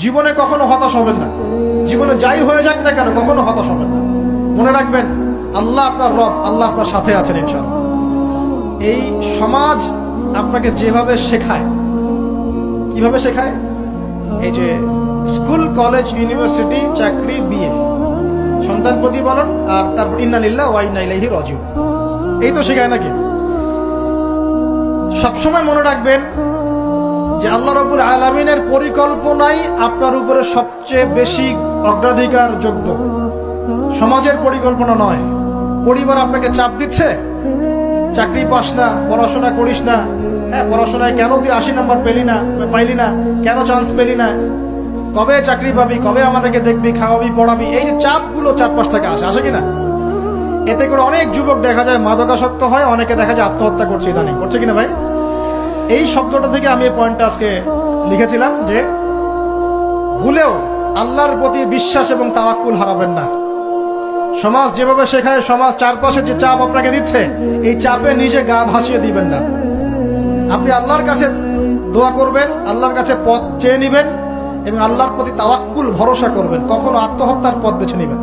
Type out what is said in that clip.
জীবনে কখনো হতাশ হবেন না। জীবনে যাই হয়ে যাক না কেন কখনো হতাশ হবেন না। মনে রাখবেন আল্লাহ আপনার রব, আল্লাহ আপনার সাথে আছেন ইনশাআল্লাহ। এই সমাজ আপনাকে যেভাবে শেখায়, কিভাবে শেখায়, এই যে স্কুল, কলেজ, ইউনিভার্সিটি, চাকরি, বিয়ে, সন্তান প্রতিপালন, আর তারপর ইন্না লিল্লাহি ওয়া ইন্না ইলাইহি রাজিউন, এই তো শেখায় নাকি? সবসময় মনে রাখবেন যে আল্লাহ রাব্বুল আলামিনের পরিকল্পনাই আপনার উপরে সবচেয়ে বেশি অগ্রাধিকার যোগ্য, সমাজের পরিকল্পনা নয়। পরিবার আপনাকে চাপ দিচ্ছে, চাকরি পাস না, পড়াশোনা করিস না, হ্যাঁ পড়াশোনায় কেন তুই 80 নাম্বার পাইলি না, কেন চান্স পেলি না, কবে চাকরি পাবি, কবে আমাদেরকে দেখবি, খাওয়াবি, পড়াবি, এই যে চাপগুলো চারপাশ থেকে আসে কিনা, এতে করে অনেক যুবক দেখা যায় মাদকাসক্ত হয়, অনেকে দেখা যায় আত্মহত্যা করছে ইদানিং, করছে কিনা ভাই? এই শব্দটা থেকে আমি এই পয়েন্টটা আজকে লিখেছিলাম যে ভুলেও আল্লাহর প্রতি বিশ্বাস এবং তাওয়াক্কুল হারাবেন না। সমাজ যেভাবে শেখায়, সমাজ চারপাশে যে চাপ আপনাকে দিচ্ছে, এই চাপে নিজে গা ভাসিয়ে দিবেন না। আপনি আল্লাহর কাছে দোয়া করবেন, আল্লাহর কাছে পথ চেয়ে নিবেন এবং আল্লাহর প্রতি তাওয়াক্কুল ভরসা করবেন, কখনো আত্মহত্যার পথ বেছে নিবেন।